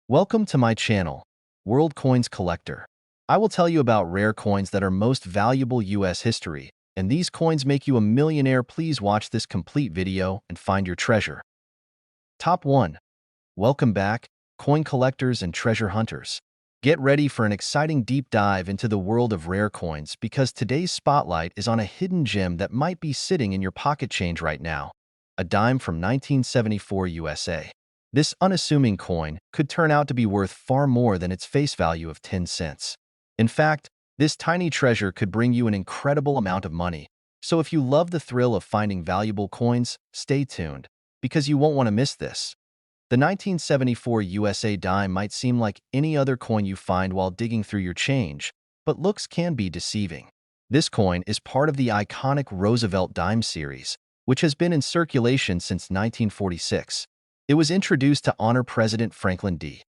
Welcome to my channel, World Coins Collector. I will tell you about rare coins that are most valuable US history, and these coins make you a millionaire. Please watch this complete video and find your treasure. Top 1. Welcome back, coin collectors and treasure hunters. Get ready for an exciting deep dive into the world of rare coins because today's spotlight is on a hidden gem that might be sitting in your pocket change right now, a dime from 1974 USA. This unassuming coin could turn out to be worth far more than its face value of 10 cents. In fact, this tiny treasure could bring you an incredible amount of money. So if you love the thrill of finding valuable coins, stay tuned, because you won't want to miss this. The 1974 USA dime might seem like any other coin you find while digging through your change, but looks can be deceiving. This coin is part of the iconic Roosevelt dime series, which has been in circulation since 1946. It was introduced to honor President Franklin D.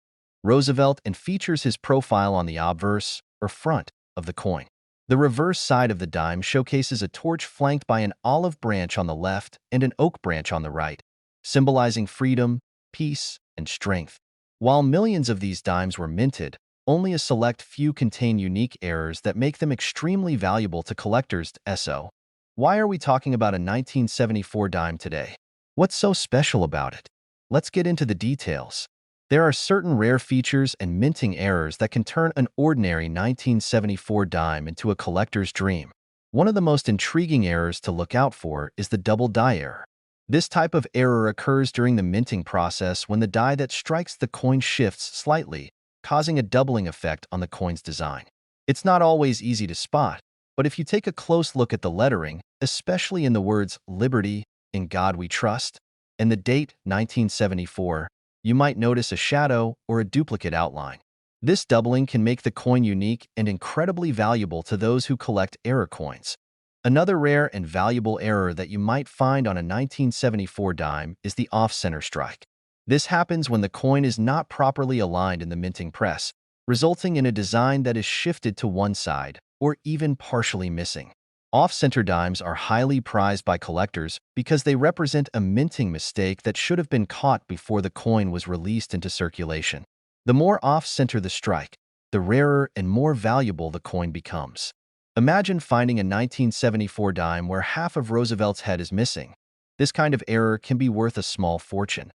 Roosevelt and features his profile on the obverse, or front, of the coin. The reverse side of the dime showcases a torch flanked by an olive branch on the left and an oak branch on the right, symbolizing freedom, peace, and strength. While millions of these dimes were minted, only a select few contain unique errors that make them extremely valuable to collectors. So, why are we talking about a 1974 dime today? What's so special about it? Let's get into the details. There are certain rare features and minting errors that can turn an ordinary 1974 dime into a collector's dream. One of the most intriguing errors to look out for is the double die error. This type of error occurs during the minting process when the die that strikes the coin shifts slightly, causing a doubling effect on the coin's design. It's not always easy to spot, but if you take a close look at the lettering, especially in the words "Liberty," "In God We Trust," and the date 1974, you might notice a shadow or a duplicate outline. This doubling can make the coin unique and incredibly valuable to those who collect error coins. Another rare and valuable error that you might find on a 1974 dime is the off-center strike. This happens when the coin is not properly aligned in the minting press, resulting in a design that is shifted to one side or even partially missing. Off-center dimes are highly prized by collectors because they represent a minting mistake that should have been caught before the coin was released into circulation. The more off-center the strike, the rarer and more valuable the coin becomes. Imagine finding a 1974 dime where half of Roosevelt's head is missing. This kind of error can be worth a small fortune.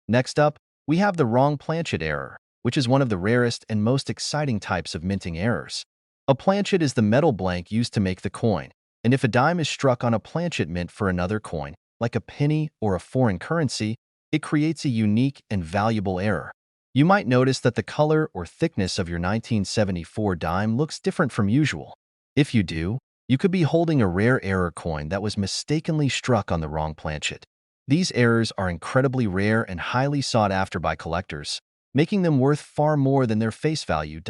Next up, we have the wrong planchet error, which is one of the rarest and most exciting types of minting errors. A planchet is the metal blank used to make the coin, and if a dime is struck on a planchet mint for another coin, like a penny or a foreign currency, it creates a unique and valuable error. You might notice that the color or thickness of your 1974 dime looks different from usual. If you do, you could be holding a rare error coin that was mistakenly struck on the wrong planchet. These errors are incredibly rare and highly sought after by collectors, making them worth far more than their face value.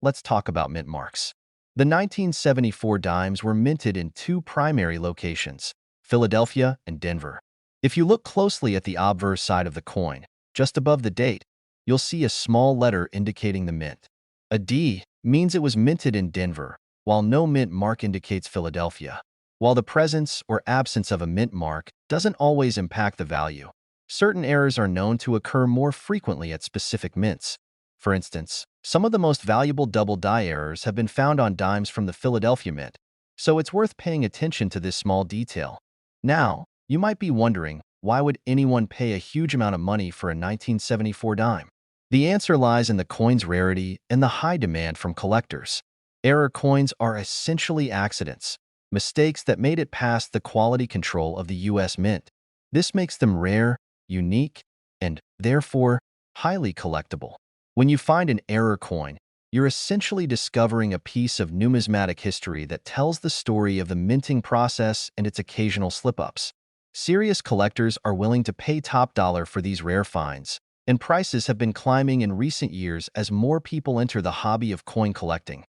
Let's talk about mint marks. The 1974 dimes were minted in two primary locations, Philadelphia and Denver. If you look closely at the obverse side of the coin, just above the date, you'll see a small letter indicating the mint. A D means it was minted in Denver, while no mint mark indicates Philadelphia. While the presence or absence of a mint mark doesn't always impact the value, certain errors are known to occur more frequently at specific mints. For instance, some of the most valuable double die errors have been found on dimes from the Philadelphia Mint, so it's worth paying attention to this small detail. Now, you might be wondering, why would anyone pay a huge amount of money for a 1974 dime? The answer lies in the coin's rarity and the high demand from collectors. Error coins are essentially accidents, mistakes that made it past the quality control of the US Mint. This makes them rare, unique, and, therefore, highly collectible. When you find an error coin, you're essentially discovering a piece of numismatic history that tells the story of the minting process and its occasional slip-ups. Serious collectors are willing to pay top dollar for these rare finds, and prices have been climbing in recent years as more people enter the hobby of coin collecting.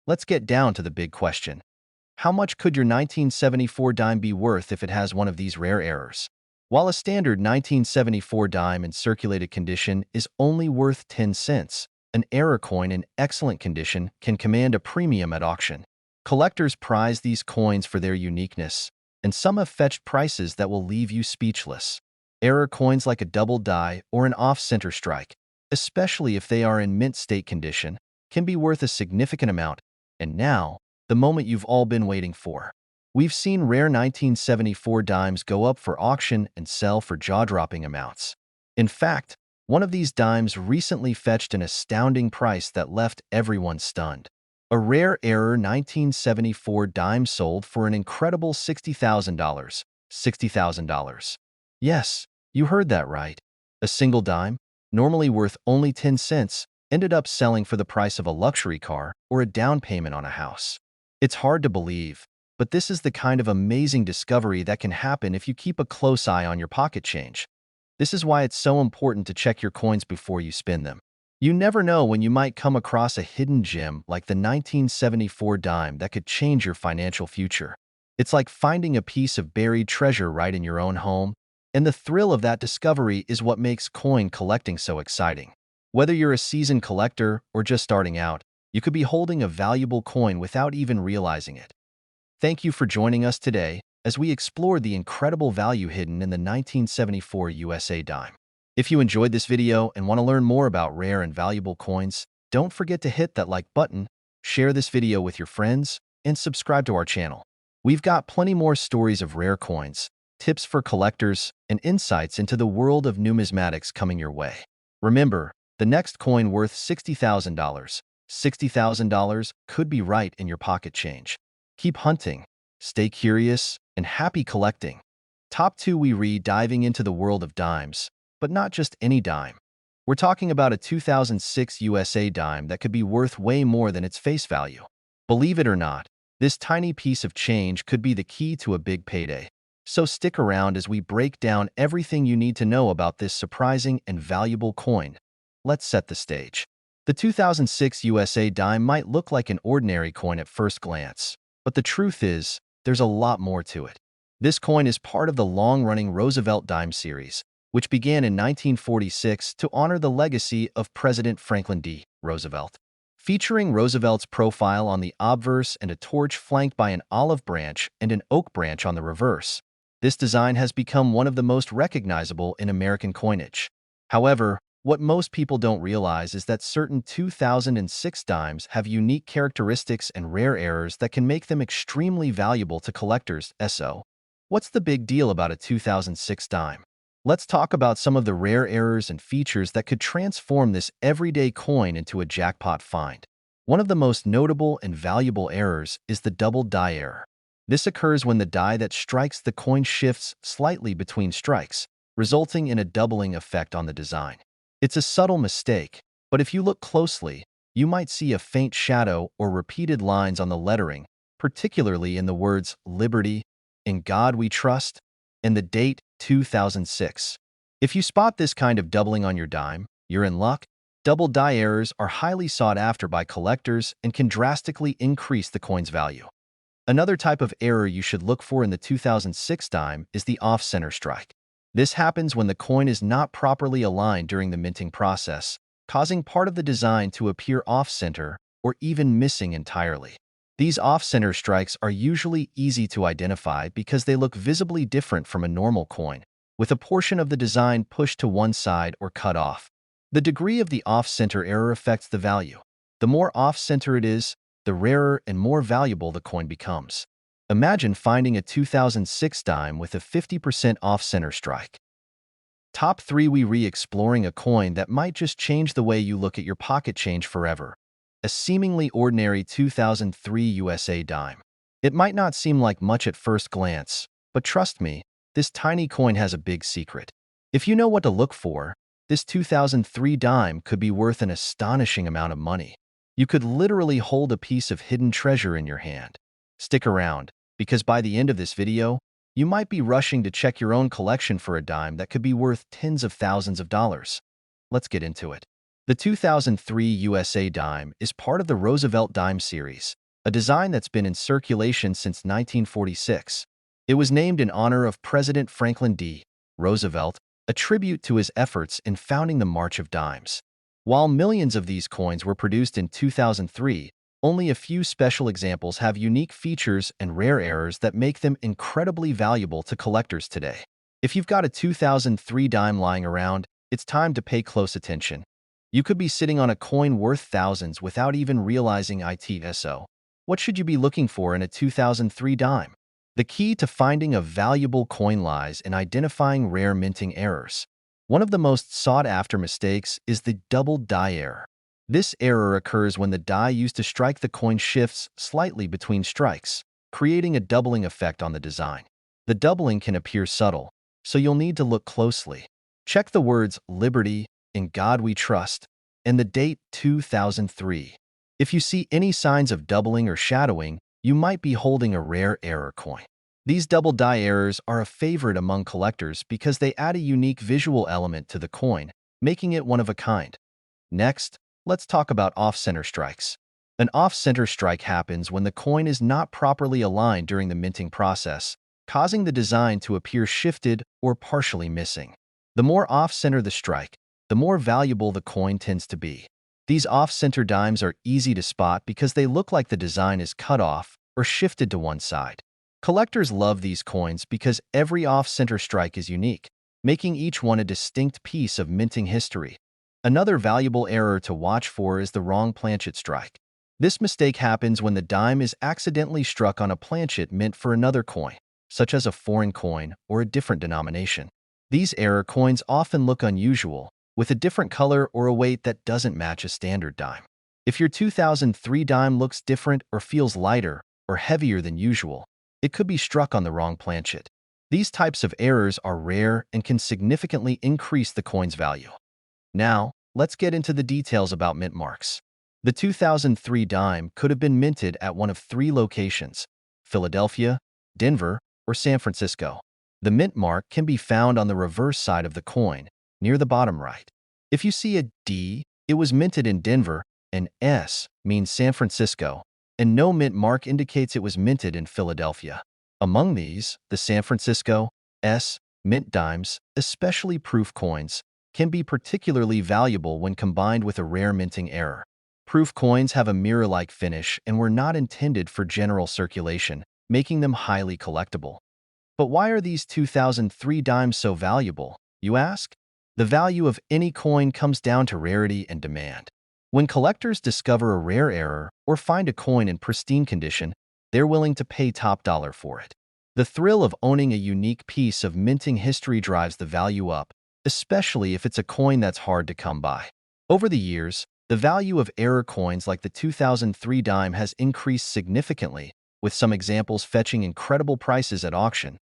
Let's get down to the big question. How much could your 1974 dime be worth if it has one of these rare errors? While a standard 1974 dime in circulated condition is only worth 10 cents, an error coin in excellent condition can command a premium at auction. Collectors prize these coins for their uniqueness, and some have fetched prices that will leave you speechless. Error coins like a double die or an off-center strike especially if they are in mint state condition, can be worth a significant amount. And now, the moment you've all been waiting for. We've seen rare 1974 dimes go up for auction and sell for jaw-dropping amounts. In fact, one of these dimes recently fetched an astounding price that left everyone stunned. A rare error 1974 dime sold for an incredible $60,000. $60,000. Yes, you heard that right. A single dime, normally worth only 10 cents, ended up selling for the price of a luxury car or a down payment on a house. It's hard to believe, but this is the kind of amazing discovery that can happen if you keep a close eye on your pocket change. This is why it's so important to check your coins before you spend them. You never know when you might come across a hidden gem like the 1974 dime that could change your financial future. It's like finding a piece of buried treasure right in your own home, and the thrill of that discovery is what makes coin collecting so exciting. Whether you're a seasoned collector or just starting out, you could be holding a valuable coin without even realizing it. Thank you for joining us today as we explored the incredible value hidden in the 1974 USA dime. If you enjoyed this video and want to learn more about rare and valuable coins, don't forget to hit that like button, share this video with your friends, and subscribe to our channel. We've got plenty more stories of rare coins, tips for collectors, and insights into the world of numismatics coming your way. Remember, the next coin worth $60,000. $60,000 could be right in your pocket change. Keep hunting, stay curious, and happy collecting. Top 2, we read diving into the world of dimes, but not just any dime. We're talking about a 2006 USA dime that could be worth way more than its face value. Believe it or not, this tiny piece of change could be the key to a big payday. So stick around as we break down everything you need to know about this surprising and valuable coin. Let's set the stage. The 2006 USA dime might look like an ordinary coin at first glance, but the truth is, there's a lot more to it. This coin is part of the long-running Roosevelt dime series, which began in 1946 to honor the legacy of President Franklin D. Roosevelt. Featuring Roosevelt's profile on the obverse and a torch flanked by an olive branch and an oak branch on the reverse, this design has become one of the most recognizable in American coinage. However, what most people don't realize is that certain 2006 dimes have unique characteristics and rare errors that can make them extremely valuable to collectors. So, what's the big deal about a 2006 dime? Let's talk about some of the rare errors and features that could transform this everyday coin into a jackpot find. One of the most notable and valuable errors is the double die error. This occurs when the die that strikes the coin shifts slightly between strikes, resulting in a doubling effect on the design. It's a subtle mistake, but if you look closely, you might see a faint shadow or repeated lines on the lettering, particularly in the words Liberty, In God We Trust, and the date 2006. If you spot this kind of doubling on your dime, you're in luck. Double die errors are highly sought after by collectors and can drastically increase the coin's value. Another type of error you should look for in the 2006 dime is the off-center strike. This happens when the coin is not properly aligned during the minting process, causing part of the design to appear off-center or even missing entirely. These off-center strikes are usually easy to identify because they look visibly different from a normal coin, with a portion of the design pushed to one side or cut off. The degree of the off-center error affects the value. The more off-center it is, the rarer and more valuable the coin becomes. Imagine finding a 2006 dime with a 50% off-center strike. Top 3, we re-exploring a coin that might just change the way you look at your pocket change forever. A seemingly ordinary 2003 USA dime. It might not seem like much at first glance, but trust me, this tiny coin has a big secret. If you know what to look for, this 2003 dime could be worth an astonishing amount of money. You could literally hold a piece of hidden treasure in your hand. Stick around, because by the end of this video, you might be rushing to check your own collection for a dime that could be worth tens of thousands of dollars. Let's get into it. The 2003 USA dime is part of the Roosevelt dime series, a design that's been in circulation since 1946. It was named in honor of President Franklin D. Roosevelt, a tribute to his efforts in founding the March of Dimes. While millions of these coins were produced in 2003, only a few special examples have unique features and rare errors that make them incredibly valuable to collectors today. If you've got a 2003 dime lying around, it's time to pay close attention. You could be sitting on a coin worth thousands without even realizing it. So, what should you be looking for in a 2003 dime? The key to finding a valuable coin lies in identifying rare minting errors. One of the most sought-after mistakes is the double die error. This error occurs when the die used to strike the coin shifts slightly between strikes, creating a doubling effect on the design. The doubling can appear subtle, so you'll need to look closely. Check the words "Liberty," "In God We Trust," and the date 2003. If you see any signs of doubling or shadowing, you might be holding a rare error coin. These double die errors are a favorite among collectors because they add a unique visual element to the coin, making it one of a kind. Next, let's talk about off-center strikes. An off-center strike happens when the coin is not properly aligned during the minting process, causing the design to appear shifted or partially missing. The more off-center the strike, the more valuable the coin tends to be. These off-center dimes are easy to spot because they look like the design is cut off or shifted to one side. Collectors love these coins because every off-center strike is unique, making each one a distinct piece of minting history. Another valuable error to watch for is the wrong planchet strike. This mistake happens when the dime is accidentally struck on a planchet meant for another coin, such as a foreign coin or a different denomination. These error coins often look unusual, with a different color or a weight that doesn't match a standard dime. If your 2003 dime looks different or feels lighter or heavier than usual, it could be struck on the wrong planchet. These types of errors are rare and can significantly increase the coin's value. Now, let's get into the details about mint marks. The 2003 dime could have been minted at one of three locations: Philadelphia, Denver, or San Francisco. The mint mark can be found on the reverse side of the coin, near the bottom right. If you see a D, it was minted in Denver, and S means San Francisco, and no mint mark indicates it was minted in Philadelphia. Among these, the San Francisco S mint dimes, especially proof coins, can be particularly valuable when combined with a rare minting error. Proof coins have a mirror-like finish and were not intended for general circulation, making them highly collectible. But why are these 2003 dimes so valuable, you ask? The value of any coin comes down to rarity and demand. When collectors discover a rare error or find a coin in pristine condition, they're willing to pay top dollar for it. The thrill of owning a unique piece of minting history drives the value up, especially if it's a coin that's hard to come by. Over the years, the value of error coins like the 2003 dime has increased significantly, with some examples fetching incredible prices at auction.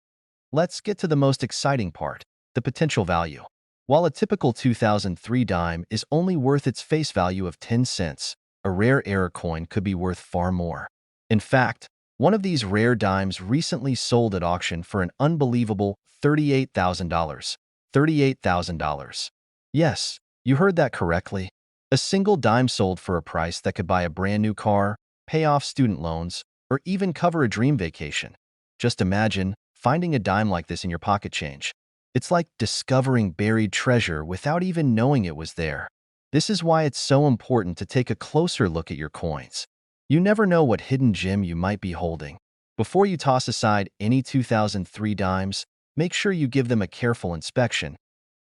Let's get to the most exciting part: the potential value. While a typical 2003 dime is only worth its face value of 10 cents, a rare error coin could be worth far more. In fact, one of these rare dimes recently sold at auction for an unbelievable $38,000. $38,000. Yes, you heard that correctly. A single dime sold for a price that could buy a brand new car, pay off student loans, or even cover a dream vacation. Just imagine finding a dime like this in your pocket change. It's like discovering buried treasure without even knowing it was there. This is why it's so important to take a closer look at your coins. You never know what hidden gem you might be holding. Before you toss aside any 2003 dimes, make sure you give them a careful inspection.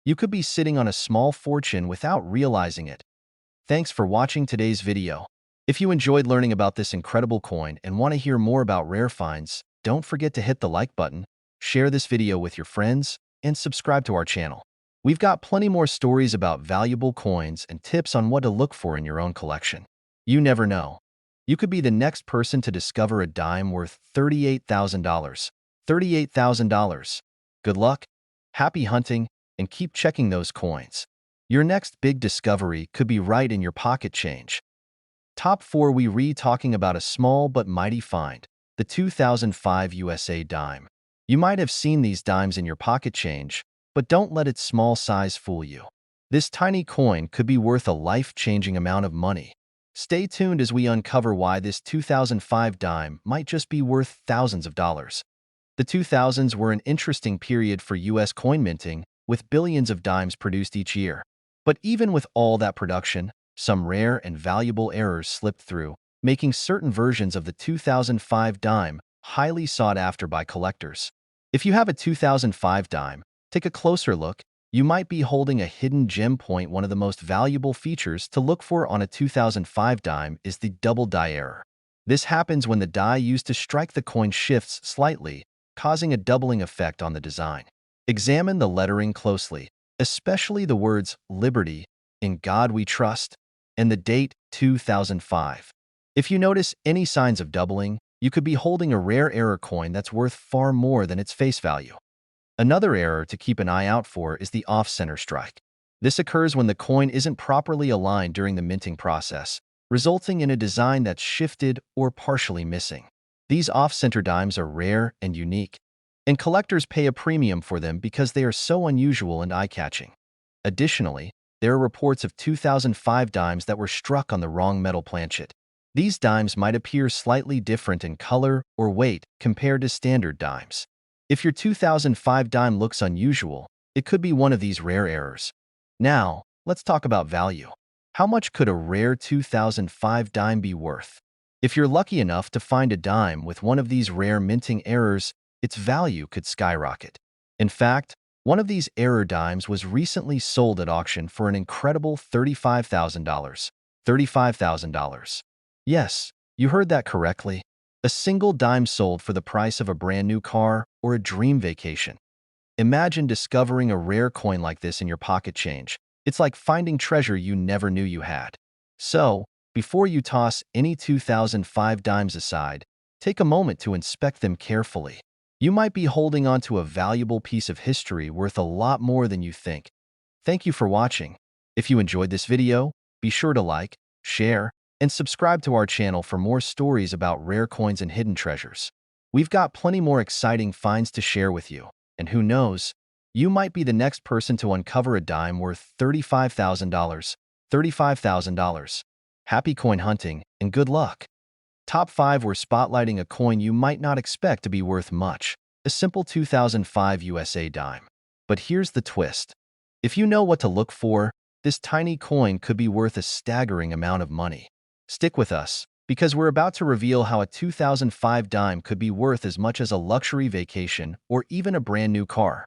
You could be sitting on a small fortune without realizing it. Thanks for watching today's video. If you enjoyed learning about this incredible coin and want to hear more about rare finds, don't forget to hit the like button, share this video with your friends, and subscribe to our channel. We've got plenty more stories about valuable coins and tips on what to look for in your own collection. You never know. You could be the next person to discover a dime worth $38,000. $38,000. Good luck, happy hunting, and keep checking those coins. Your next big discovery could be right in your pocket change. Top 4, we talking about a small but mighty find, the 2005 USA dime. You might have seen these dimes in your pocket change, but don't let its small size fool you. This tiny coin could be worth a life-changing amount of money. Stay tuned as we uncover why this 2005 dime might just be worth thousands of dollars. The 2000s were an interesting period for U.S. coin minting, with billions of dimes produced each year. But even with all that production, some rare and valuable errors slipped through, making certain versions of the 2005 dime highly sought after by collectors. If you have a 2005 dime, take a closer look You might be holding a hidden gem point. One of the most valuable features to look for on a 2005 dime is the double die error. This happens when the die used to strike the coin shifts slightly, causing a doubling effect on the design. Examine the lettering closely, especially the words Liberty, In God We Trust, and the date 2005. If you notice any signs of doubling, you could be holding a rare error coin that's worth far more than its face value. Another error to keep an eye out for is the off-center strike. This occurs when the coin isn't properly aligned during the minting process, resulting in a design that's shifted or partially missing. These off-center dimes are rare and unique, and collectors pay a premium for them because they are so unusual and eye-catching. Additionally, there are reports of 2005 dimes that were struck on the wrong metal planchet. These dimes might appear slightly different in color or weight compared to standard dimes. If your 2005 dime looks unusual, it could be one of these rare errors. Now, let's talk about value. How much could a rare 2005 dime be worth? If you're lucky enough to find a dime with one of these rare minting errors, its value could skyrocket. In fact, one of these error dimes was recently sold at auction for an incredible $35,000. $35,000. Yes, you heard that correctly. A single dime sold for the price of a brand new car or a dream vacation. Imagine discovering a rare coin like this in your pocket change. It's like finding treasure you never knew you had. So, before you toss any 2005 dimes aside, take a moment to inspect them carefully. You might be holding onto a valuable piece of history worth a lot more than you think. Thank you for watching. If you enjoyed this video, be sure to like, share, and subscribe to our channel for more stories about rare coins and hidden treasures. We've got plenty more exciting finds to share with you, and who knows, you might be the next person to uncover a dime worth $35,000. $35,000. Happy coin hunting, and good luck! Top 5. We're spotlighting a coin you might not expect to be worth much, a simple 2005 USA dime. But here's the twist. If you know what to look for, this tiny coin could be worth a staggering amount of money. Stick with us, because we're about to reveal how a 2005 dime could be worth as much as a luxury vacation or even a brand new car.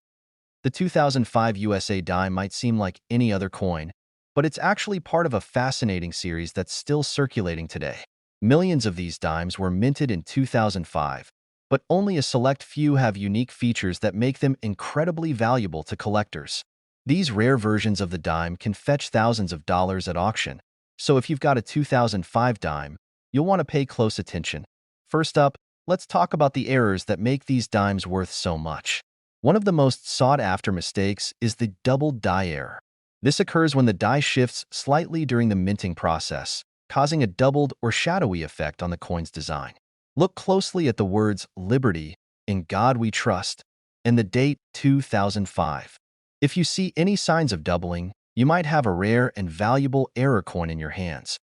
The 2005 USA dime might seem like any other coin, but it's actually part of a fascinating series that's still circulating today. Millions of these dimes were minted in 2005, but only a select few have unique features that make them incredibly valuable to collectors. These rare versions of the dime can fetch thousands of dollars at auction, so if you've got a 2005 dime, you'll want to pay close attention. First up, let's talk about the errors that make these dimes worth so much. One of the most sought-after mistakes is the double die error. This occurs when the die shifts slightly during the minting process, causing a doubled or shadowy effect on the coin's design. Look closely at the words Liberty, In God We Trust, and the date 2005. If you see any signs of doubling, you might have a rare and valuable error coin in your hands.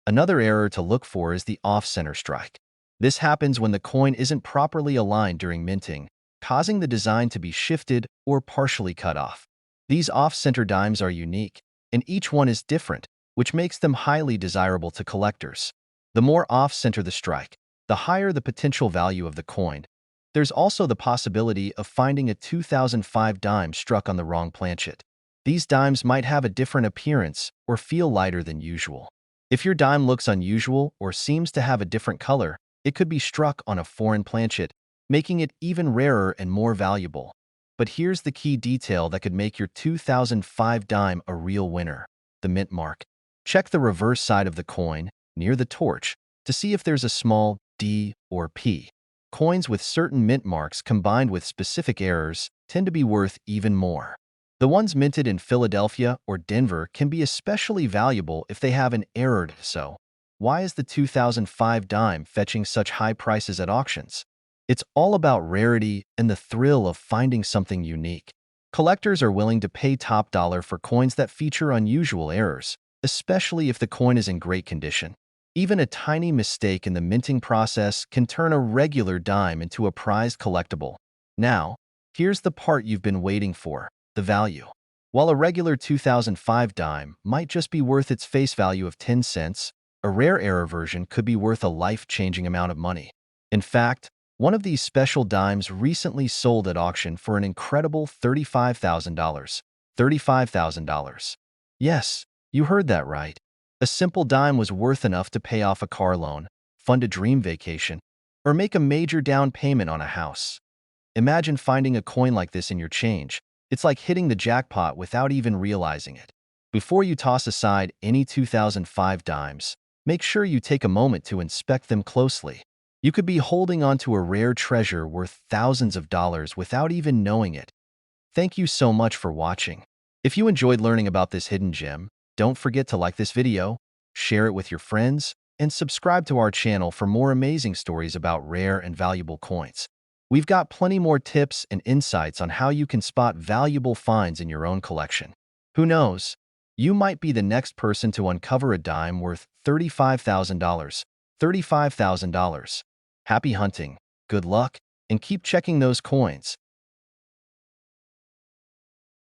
Another error to look for is the off-center strike. This happens when the coin isn't properly aligned during minting, causing the design to be shifted or partially cut off. These off-center dimes are unique, and each one is different, which makes them highly desirable to collectors. The more off-center the strike, the higher the potential value of the coin. There's also the possibility of finding a 2005 dime struck on the wrong planchet. These dimes might have a different appearance or feel lighter than usual. If your dime looks unusual or seems to have a different color, it could be struck on a foreign planchet, making it even rarer and more valuable. But here's the key detail that could make your 2005 dime a real winner: the mint mark. Check the reverse side of the coin, near the torch, to see if there's a small D or P. Coins with certain mint marks combined with specific errors tend to be worth even more. The ones minted in Philadelphia or Denver can be especially valuable if they have an error. So, why is the 2005 dime fetching such high prices at auctions? It's all about rarity and the thrill of finding something unique. Collectors are willing to pay top dollar for coins that feature unusual errors, especially if the coin is in great condition. Even a tiny mistake in the minting process can turn a regular dime into a prized collectible. Now, here's the part you've been waiting for: the value. While a regular 2005 dime might just be worth its face value of 10 cents, a rare error version could be worth a life-changing amount of money. In fact, one of these special dimes recently sold at auction for an incredible $35,000. $35,000. Yes, you heard that right. A simple dime was worth enough to pay off a car loan, fund a dream vacation, or make a major down payment on a house. Imagine finding a coin like this in your change. It's like hitting the jackpot without even realizing it. Before you toss aside any 2005 dimes, make sure you take a moment to inspect them closely. You could be holding onto a rare treasure worth thousands of dollars without even knowing it. Thank you so much for watching. If you enjoyed learning about this hidden gem, don't forget to like this video, share it with your friends, and subscribe to our channel for more amazing stories about rare and valuable coins. We've got plenty more tips and insights on how you can spot valuable finds in your own collection. Who knows? You might be the next person to uncover a dime worth $35,000. $35,000. Happy hunting, good luck, and keep checking those coins.